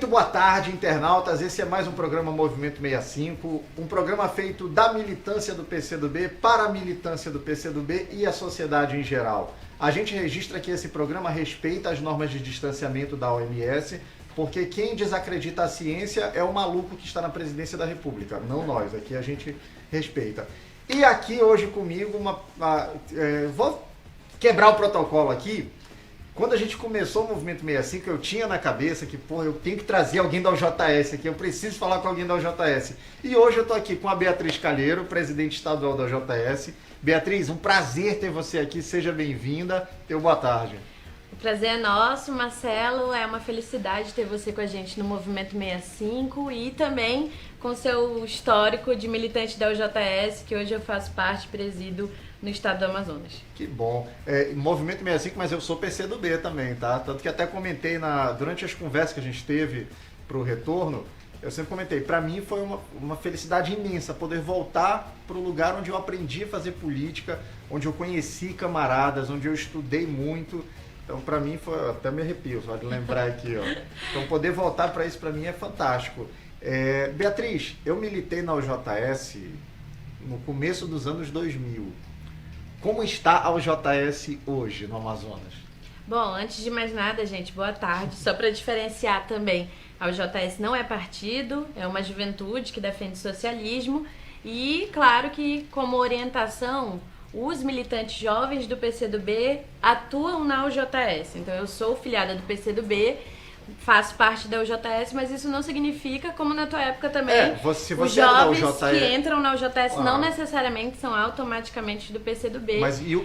Muito boa tarde, internautas. Esse é mais um programa Movimento 65, um programa feito da militância do PCdoB para a militância do PCdoB e a sociedade em geral. A gente registra que esse programa respeita as normas de distanciamento da OMS, porque quem desacredita a ciência é o maluco que está na presidência da República, não nós. Aqui a gente respeita. E aqui hoje comigo, vou quebrar o protocolo aqui. Quando a gente começou o Movimento 65, eu tinha na cabeça que, eu tenho que trazer alguém da OJS aqui, eu preciso falar com alguém da OJS. E hoje eu estou aqui com a Beatriz Calheiro, presidente estadual da OJS. Beatriz, um prazer ter você aqui, seja bem-vinda. Boa tarde. O prazer é nosso, Marcelo, é uma felicidade ter você com a gente no Movimento 65 e também com seu histórico de militante da OJS, que hoje eu faço parte, presido no estado do Amazonas. Que bom. Movimento 65, mas eu sou PCdoB também, tá? Tanto que até comentei durante as conversas que a gente teve para o retorno, eu sempre comentei, para mim foi uma felicidade imensa poder voltar para o lugar onde eu aprendi a fazer política, onde eu conheci camaradas, onde eu estudei muito. Então, para mim, até me arrepio só de lembrar aqui, ó. Então, poder voltar para isso, para mim, é fantástico. Beatriz, eu militei na OJS no começo dos anos 2000. Como está a OJS hoje no Amazonas? Bom, antes de mais nada, gente, boa tarde. Só para diferenciar também, a OJS não é partido, é uma juventude que defende socialismo e, claro que, como orientação, os militantes jovens do PCdoB atuam na OJS. Então, eu sou filiada do PCdoB, faço parte da OJS, mas isso não significa, como na tua época também, se você os jovens que entram na OJS não necessariamente são automaticamente do PCdoB.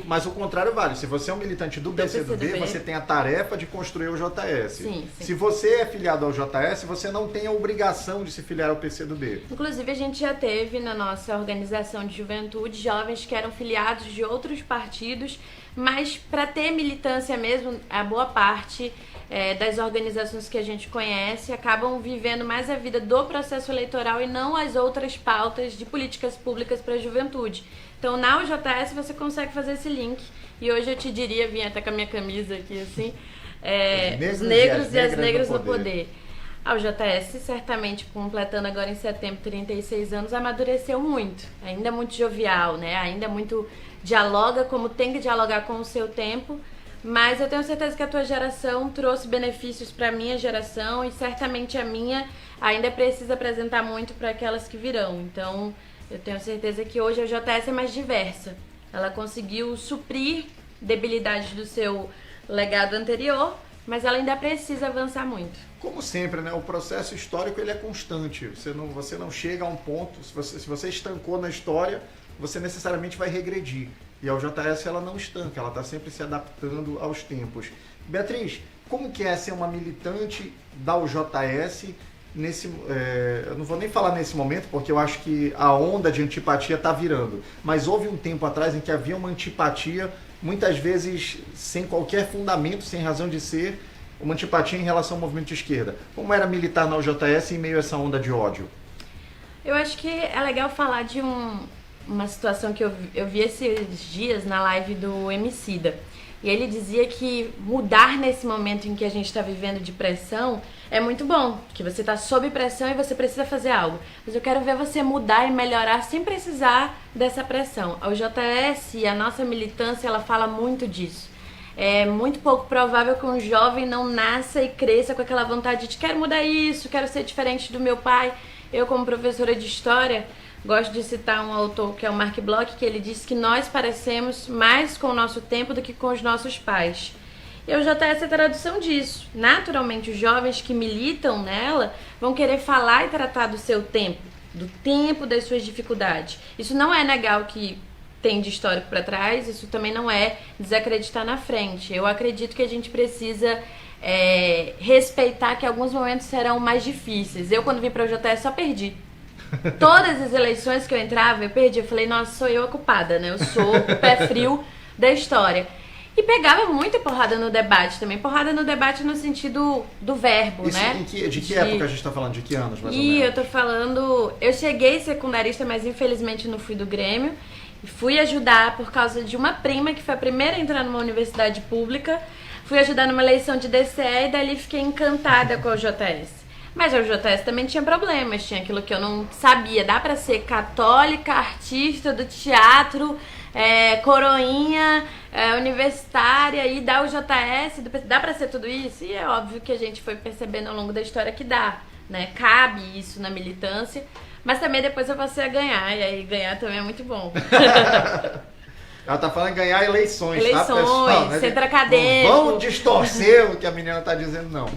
Mas o contrário vale. Se você é um militante do PCdoB, você tem a tarefa de construir o OJS. Sim. Se você é filiado ao OJS, você não tem a obrigação de se filiar ao PCdoB. Inclusive, a gente já teve na nossa organização de juventude jovens que eram filiados de outros partidos, mas para ter militância mesmo, a boa parte das organizações que a gente conhece acabam vivendo mais a vida do processo eleitoral e não as outras pautas de políticas públicas para a juventude. Então, na UJS você consegue fazer esse link. E hoje eu te diria, vim até com a minha camisa aqui assim, os negros e as negras no poder. A UJS, certamente, completando agora em setembro 36 anos, amadureceu muito. Ainda muito jovial, né? Ainda muito dialoga como tem que dialogar com o seu tempo. Mas eu tenho certeza que a tua geração trouxe benefícios para a minha geração e certamente a minha ainda precisa apresentar muito para aquelas que virão. Então, eu tenho certeza que hoje a UJS é mais diversa. Ela conseguiu suprir debilidades do seu legado anterior, mas ela ainda precisa avançar muito. Como sempre, né? O processo histórico ele é constante. Você não chega a um ponto, se você estancou na história, você necessariamente vai regredir. E a UJS ela não estanca, ela está sempre se adaptando aos tempos. Beatriz, como que é ser uma militante da UJS eu não vou nem falar nesse momento, porque eu acho que a onda de antipatia está virando. Mas houve um tempo atrás em que havia uma antipatia, muitas vezes sem qualquer fundamento, sem razão de ser, uma antipatia em relação ao movimento de esquerda. Como era militar na UJS em meio a essa onda de ódio? Eu acho que é legal falar de uma situação que eu vi esses dias na live do Emicida. E ele dizia que mudar nesse momento em que a gente está vivendo de pressão é muito bom, que você está sob pressão e você precisa fazer algo. Mas eu quero ver você mudar e melhorar sem precisar dessa pressão. A UJS e a nossa militância, ela fala muito disso. É muito pouco provável que um jovem não nasça e cresça com aquela vontade de quero mudar isso, quero ser diferente do meu pai. Eu, como professora de história, gosto de citar um autor que é o Mark Bloch, que ele diz que nós parecemos mais com o nosso tempo do que com os nossos pais. E a UJS é a tradução disso. Naturalmente, os jovens que militam nela vão querer falar e tratar do seu tempo, do tempo das suas dificuldades. Isso não é negar o que tem de histórico para trás, isso também não é desacreditar na frente. Eu acredito que a gente precisa respeitar que alguns momentos serão mais difíceis. Eu, quando vim para a UJS, só perdi. Todas as eleições que eu entrava, eu perdi. Eu falei, nossa, sou eu a culpada, né? Eu sou o pé frio da história. E pegava muita porrada no debate também. Porrada no debate no sentido do verbo, isso, né? De que época a gente tá falando? De que anos, mais ou E menos? eu tô falando... Eu cheguei secundarista, mas infelizmente não fui do Grêmio. E fui ajudar por causa de uma prima, que foi a primeira a entrar numa universidade pública. Fui ajudar numa eleição de DCE e dali fiquei encantada com a JS. Mas a UJS também tinha problemas, tinha aquilo que eu não sabia. Dá pra ser católica, artista do teatro, coroinha, universitária e da UJS, dá pra ser tudo isso? E é óbvio que a gente foi percebendo ao longo da história que dá, né? Cabe isso na militância, mas também depois eu passei a ganhar, e aí ganhar também é muito bom. Ela tá falando em ganhar eleições, tá, pessoal? Né? Centro acadêmico. Não vão distorcer o que a menina tá dizendo, não.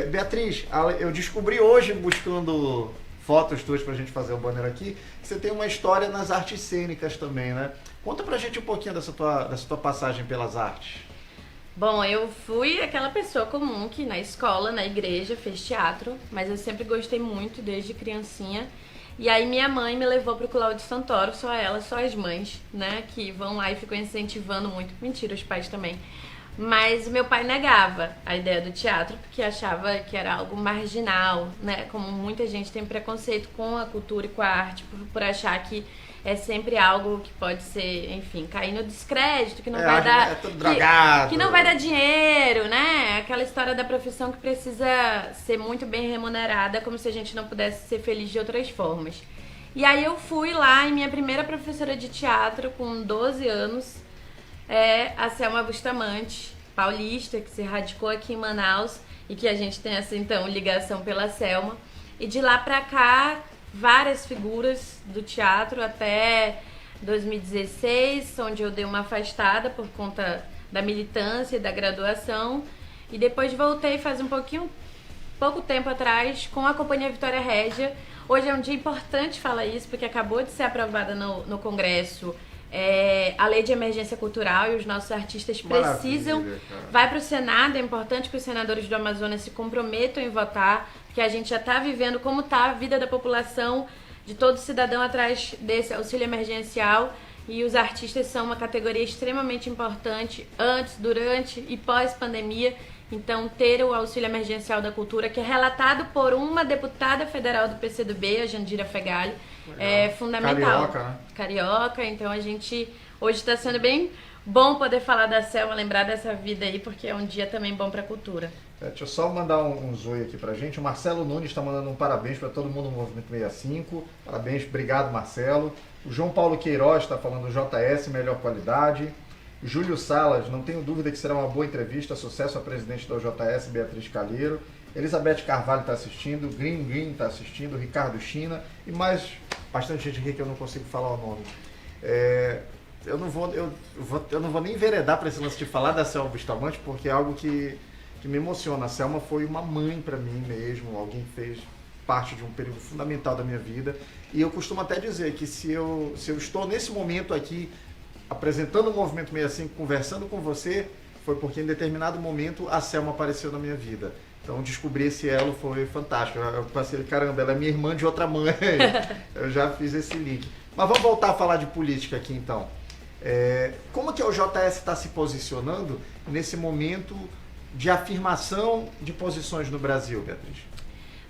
Beatriz, eu descobri hoje, buscando fotos tuas pra gente fazer o banner aqui, que você tem uma história nas artes cênicas também, né? Conta pra gente um pouquinho dessa tua passagem pelas artes. Bom, eu fui aquela pessoa comum que na escola, na igreja, fez teatro, mas eu sempre gostei muito desde criancinha. E aí minha mãe me levou pro Cláudio Santoro, só ela, só as mães, né, que vão lá e ficam incentivando muito. Mentira, os pais também. Mas meu pai negava a ideia do teatro, porque achava que era algo marginal, né, como muita gente tem preconceito com a cultura e com a arte, por achar que é sempre algo que pode ser, enfim, cair no descrédito, que não vai dar... tudo drogado. Que não vai dar dinheiro, né? Aquela história da profissão que precisa ser muito bem remunerada, como se a gente não pudesse ser feliz de outras formas. E aí eu fui lá e minha primeira professora de teatro, com 12 anos, é a Selma Bustamante, paulista, que se radicou aqui em Manaus e que a gente tem essa, então, ligação pela Selma. E de lá pra cá, várias figuras do teatro até 2016, onde eu dei uma afastada por conta da militância e da graduação. E depois voltei faz pouco tempo atrás com a Companhia Vitória Régia. Hoje é um dia importante falar isso, porque acabou de ser aprovada no Congresso a Lei de Emergência Cultural e os nossos artistas precisam. Vai para o Senado, é importante que os senadores do Amazonas se comprometam em votar, porque a gente já está vivendo como está a vida da população, de todo cidadão atrás desse auxílio emergencial, e os artistas são uma categoria extremamente importante antes, durante e pós-pandemia. Então, ter o auxílio emergencial da cultura, que é relatado por uma deputada federal do PCdoB, a Jandira Fegali, é fundamental. Carioca, né? Carioca, então a gente hoje está sendo bem bom poder falar da Selma, lembrar dessa vida aí, porque é um dia também bom para a cultura. Deixa eu só mandar um zoio aqui pra gente. O Marcelo Nunes está mandando um parabéns para todo mundo no Movimento 65. Parabéns, obrigado, Marcelo. O João Paulo Queiroz está falando JS, melhor qualidade. Júlio Salas, não tenho dúvida que será uma boa entrevista. Sucesso à presidente da UJS, Beatriz Calheiro. Elizabeth Carvalho está assistindo. Green está assistindo. Ricardo China. E mais bastante gente aqui que eu não consigo falar o nome. Eu não vou nem enveredar para esse lance de falar da Selma Bustamante, porque é algo que me emociona. A Selma foi uma mãe para mim mesmo. Alguém que fez parte de um período fundamental da minha vida. E eu costumo até dizer que se eu estou nesse momento aqui apresentando o Movimento 65, conversando com você, foi porque em determinado momento a Selma apareceu na minha vida. Então descobrir esse elo foi fantástico. Eu passei, caramba, ela é minha irmã de outra mãe. Eu já fiz esse link. Mas vamos voltar a falar de política aqui então. Como que o JS está se posicionando nesse momento de afirmação de posições no Brasil, Beatriz?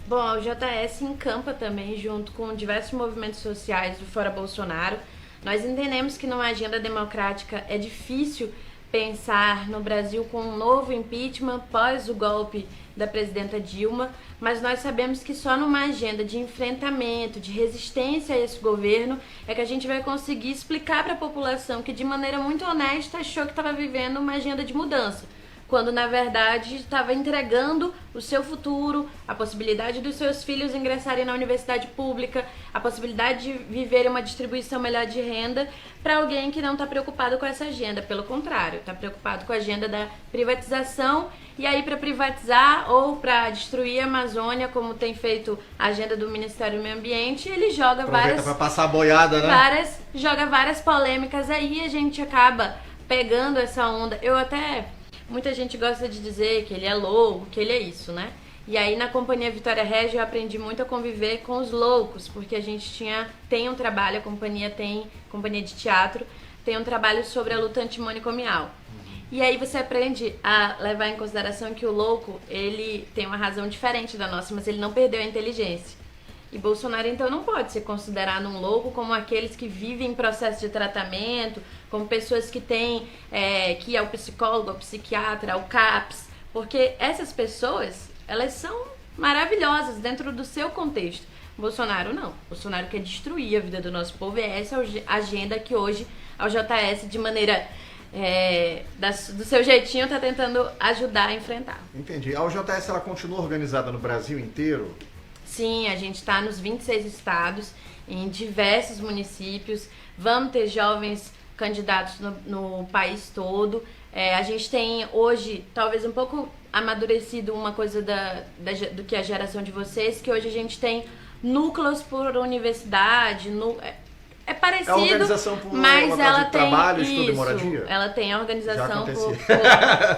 Bom, o JS encampa também junto com diversos movimentos sociais do Fora Bolsonaro. Nós entendemos que numa agenda democrática é difícil pensar no Brasil com um novo impeachment pós o golpe da presidenta Dilma, mas nós sabemos que só numa agenda de enfrentamento, de resistência a esse governo, é que a gente vai conseguir explicar para a população que de maneira muito honesta achou que estava vivendo uma agenda de mudança, quando na verdade estava entregando o seu futuro, a possibilidade dos seus filhos ingressarem na universidade pública, a possibilidade de viver uma distribuição melhor de renda para alguém que não está preocupado com essa agenda. Pelo contrário, está preocupado com a agenda da privatização, e aí para privatizar ou para destruir a Amazônia, como tem feito a agenda do Ministério do Meio Ambiente, ele joga Aproveita para passar a boiada, né? Joga várias polêmicas aí, a gente acaba pegando essa onda. Muita gente gosta de dizer que ele é louco, que ele é isso, né? E aí na Companhia Vitória Régia eu aprendi muito a conviver com os loucos, porque a gente tem um trabalho, a companhia de teatro, tem um trabalho sobre a luta antimanicomial. E aí você aprende a levar em consideração que o louco, ele tem uma razão diferente da nossa, mas ele não perdeu a inteligência. E Bolsonaro, então, não pode ser considerado um louco como aqueles que vivem em processo de tratamento, como pessoas que têm que ir ao psicólogo, ao psiquiatra, ao CAPS, porque essas pessoas, elas são maravilhosas dentro do seu contexto. Bolsonaro não. Bolsonaro quer destruir a vida do nosso povo e essa é a agenda que hoje a JS, de maneira do seu jeitinho, está tentando ajudar a enfrentar. Entendi. A OJS ela continua organizada no Brasil inteiro? Sim, a gente está nos 26 estados, em diversos municípios. Vamos ter jovens candidatos no país todo. A gente tem hoje, talvez um pouco amadurecido, uma coisa do que a geração de vocês, que hoje a gente tem núcleos por universidade, é parecido, é a organização por mas ela tem trabalho, isso, estudo e moradia? Ela tem a organização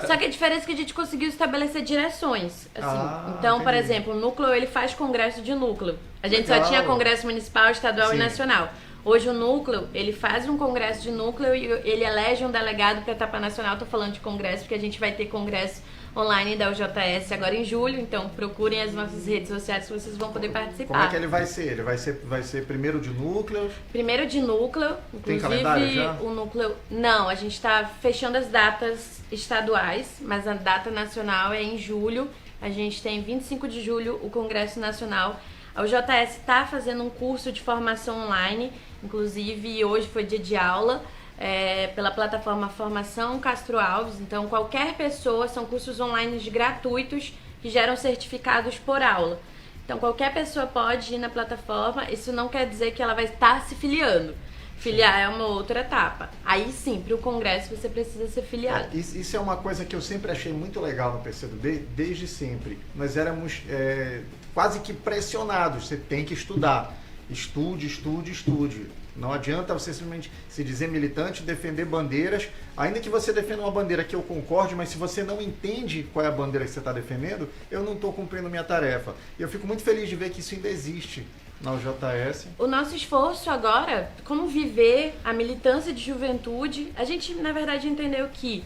só que a diferença é que a gente conseguiu estabelecer direções, assim. Então, entendi. por exemplo, o núcleo, ele faz congresso de núcleo. A gente Legal. só tinha congresso municipal, estadual Sim. e nacional. Hoje o núcleo, ele faz um congresso de núcleo e ele elege um delegado para a etapa nacional. Tô falando de congresso porque a gente vai ter congresso online da UJS agora em julho, então procurem as nossas redes sociais que vocês vão poder participar. Como é que ele vai ser? Ele vai ser primeiro de núcleos? Primeiro de núcleo, Tem inclusive calendário já? o núcleo... Não, a gente está fechando as datas estaduais, mas a data nacional é em julho. A gente tem 25 de julho o Congresso Nacional. A UJS está fazendo um curso de formação online, inclusive hoje foi dia de aula, pela plataforma Formação Castro Alves. Então qualquer pessoa, são cursos online gratuitos que geram certificados por aula. Então qualquer pessoa pode ir na plataforma, isso não quer dizer que ela vai estar se filiando. Filiar é uma outra etapa. Aí sim, para o congresso você precisa ser filiado. Isso é uma coisa que eu sempre achei muito legal no PCdoB, desde sempre. Nós éramos quase que pressionados, você tem que estudar. Estude, estude, estude. Não adianta você simplesmente se dizer militante, defender bandeiras, ainda que você defenda uma bandeira que eu concorde, mas se você não entende qual é a bandeira que você está defendendo, eu não estou cumprindo minha tarefa. E eu fico muito feliz de ver que isso ainda existe na UJS. O nosso esforço agora, como viver a militância de juventude, a gente, na verdade, entendeu que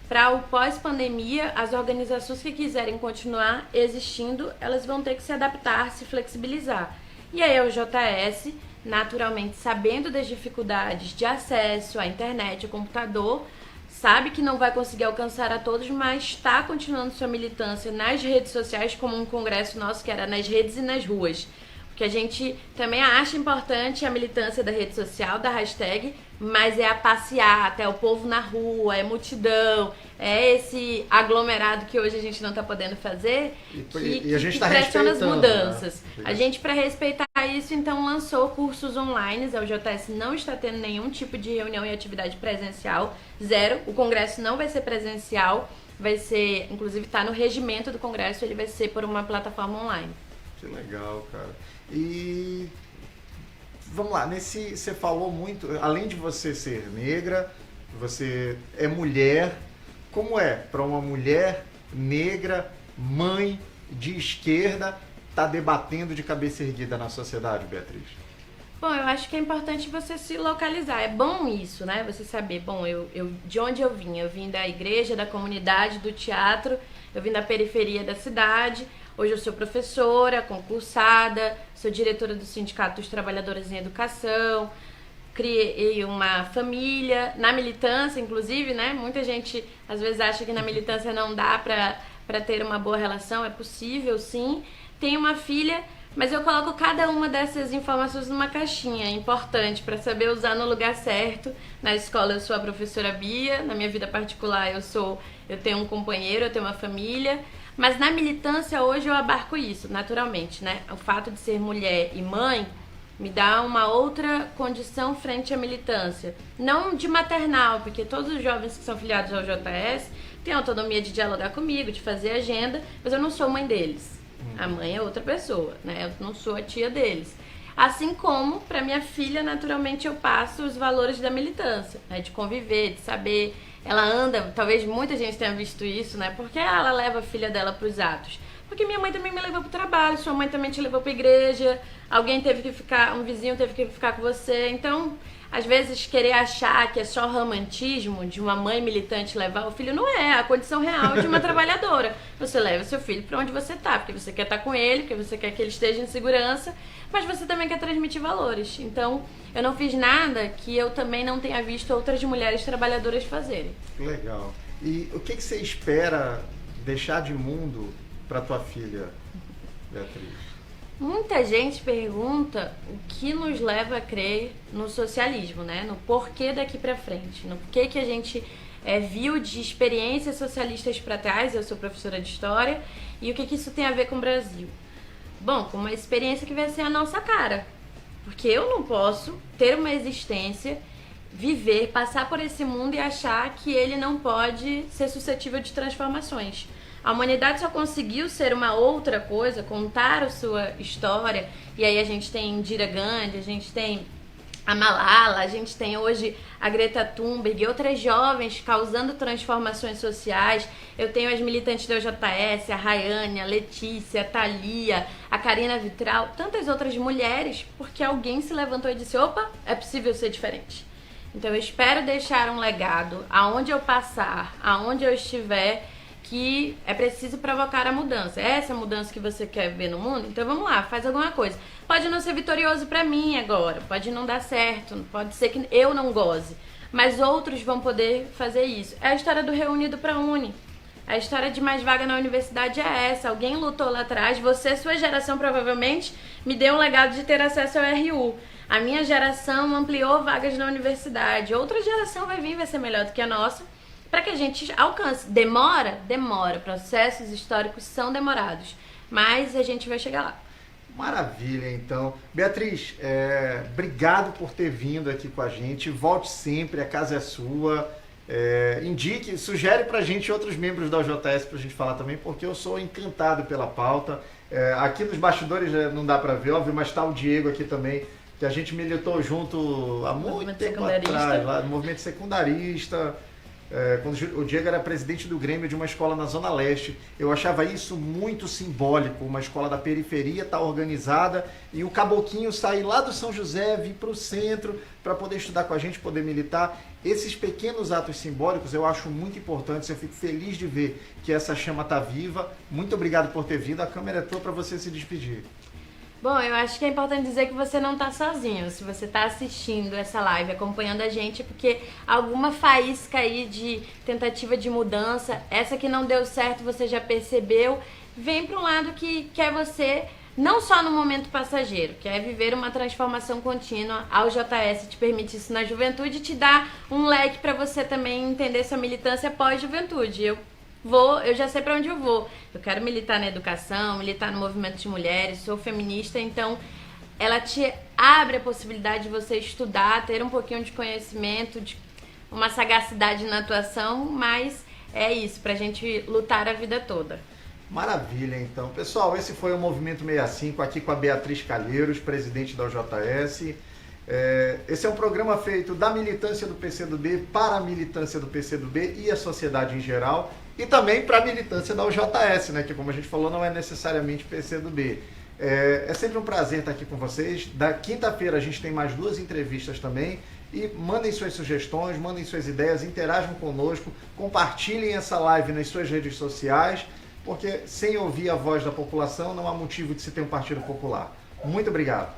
para o pós-pandemia, as organizações que quiserem continuar existindo, elas vão ter que se adaptar, se flexibilizar. E aí a UJS, naturalmente, sabendo das dificuldades de acesso à internet, ao computador, sabe que não vai conseguir alcançar a todos, mas está continuando sua militância nas redes sociais, como um congresso nosso que era nas redes e nas ruas. Porque a gente também acha importante a militância da rede social, da hashtag, mas é a passeata, é o povo na rua, é multidão, é esse aglomerado que hoje a gente não está podendo fazer, e a gente que tá pressiona as respeitando, mudanças. né? A gente, para respeitar isso, então lançou cursos online. A UJS não está tendo nenhum tipo de reunião e atividade presencial, zero. O congresso não vai ser presencial, vai ser, inclusive está no regimento do congresso, ele vai ser por uma plataforma online. Que legal, cara. E vamos lá, você falou muito, além de você ser negra, você é mulher. Como é para uma mulher negra, mãe de esquerda, tá debatendo de cabeça erguida na sociedade, Beatriz? Bom, eu acho que é importante você se localizar. É bom isso, né? Você saber, bom, eu de onde eu vim? Eu vim da igreja, da comunidade, do teatro, eu vim da periferia da cidade. Hoje eu sou professora, concursada, sou diretora do Sindicato dos Trabalhadores em Educação, criei uma família, na militância, inclusive, né? Muita gente às vezes acha que na militância não dá para ter uma boa relação, é possível sim. Tenho uma filha, mas eu coloco cada uma dessas informações numa caixinha, é importante para saber usar no lugar certo. Na escola eu sou a professora Bia, na minha vida particular eu tenho um companheiro, eu tenho uma família. Mas na militância hoje eu abarco isso, naturalmente, né? O fato de ser mulher e mãe me dá uma outra condição frente à militância. Não de maternal, porque todos os jovens que são filiados ao JS têm autonomia de dialogar comigo, de fazer agenda, mas eu não sou mãe deles. A mãe é outra pessoa, né? Eu não sou a tia deles. Assim como, para minha filha, naturalmente, eu passo os valores da militância, né? De conviver, de saber... Ela anda, talvez muita gente tenha visto isso, né? Porque ela leva a filha dela para os atos. Porque minha mãe também me levou para o trabalho, sua mãe também te levou para a igreja, alguém teve que ficar, um vizinho teve que ficar com você. Então, às vezes, querer achar que é só romantismo de uma mãe militante levar o filho, não é a condição real de uma trabalhadora. Você leva seu filho para onde você tá, porque você quer estar com ele, porque você quer que ele esteja em segurança, mas você também quer transmitir valores. Então, eu não fiz nada que eu também não tenha visto outras mulheres trabalhadoras fazerem. Legal. E o que você espera deixar de mundo para tua filha? Beatriz? Muita gente pergunta o que nos leva a crer no socialismo, né? No porquê daqui para frente, no que a gente viu de experiências socialistas para trás. Eu sou professora de história, e o que isso tem a ver com o Brasil? Bom, com uma experiência que vai ser a nossa cara, porque eu não posso ter uma existência, viver, passar por esse mundo e achar que ele não pode ser suscetível de transformações. A humanidade só conseguiu ser uma outra coisa, contar a sua história, e aí a gente tem Indira Gandhi, a gente tem a Malala, a gente tem hoje a Greta Thunberg e outras jovens causando transformações sociais. Eu tenho as militantes da UJS, a Rayane, a Letícia, a Thalia, a Karina Vitral, tantas outras mulheres, porque alguém se levantou e disse, opa, é possível ser diferente. Então eu espero deixar um legado, aonde eu passar, aonde eu estiver, que é preciso provocar a mudança. É essa mudança que você quer ver no mundo? Então vamos lá, faz alguma coisa. Pode não ser vitorioso pra mim agora, pode não dar certo, pode ser que eu não goze, mas outros vão poder fazer isso. É a história do Reunido pra Uni. A história de mais vaga na universidade é essa. Alguém lutou lá atrás, você, sua geração provavelmente, me deu um legado de ter acesso ao RU. A minha geração ampliou vagas na universidade. Outra geração vai vir, vai ser melhor do que a nossa, para que a gente alcance. Demora? Demora. Processos históricos são demorados, mas a gente vai chegar lá. Maravilha, então. Beatriz, obrigado por ter vindo aqui com a gente. Volte sempre, a casa é sua. Indique, sugere pra gente outros membros da UJS pra gente falar também, porque eu sou encantado pela pauta. Aqui nos bastidores não dá pra ver, óbvio, mas tá o Diego aqui também, que a gente militou junto há muito tempo atrás, lá no movimento secundarista. Quando o Diego era presidente do Grêmio de uma escola na Zona Leste, eu achava isso muito simbólico, uma escola da periferia estar organizada e o caboquinho sair lá do São José, vir para o centro para poder estudar com a gente, poder militar. Esses pequenos atos simbólicos eu acho muito importantes, eu fico feliz de ver que essa chama está viva. Muito obrigado por ter vindo, a câmera é tua para você se despedir. Bom, eu acho que é importante dizer que você não está sozinho. Se você está assistindo essa live, acompanhando a gente, porque alguma faísca aí de tentativa de mudança, essa que não deu certo, você já percebeu, vem para um lado que quer você, não só no momento passageiro, quer viver uma transformação contínua. A UJS te permite isso na juventude e te dá um leque para você também entender sua militância pós-juventude. Eu já sei para onde eu vou. Eu quero militar na educação, militar no movimento de mulheres, sou feminista, então ela te abre a possibilidade de você estudar, ter um pouquinho de conhecimento, de uma sagacidade na atuação, mas é isso, pra gente lutar a vida toda. Maravilha, então. Pessoal, esse foi o Movimento 65, aqui com a Beatriz Calheiros, presidente da UJS. Esse é um programa feito da militância do PCdoB para a militância do PCdoB e a sociedade em geral, e também para a militância da UJS, né, que como a gente falou não é necessariamente PCdoB. É sempre um prazer estar aqui com vocês. Da quinta-feira a gente tem mais 2 entrevistas também, e mandem suas sugestões, mandem suas ideias, interajam conosco, compartilhem essa live nas suas redes sociais, porque sem ouvir a voz da população não há motivo de se ter um partido popular. Muito obrigado.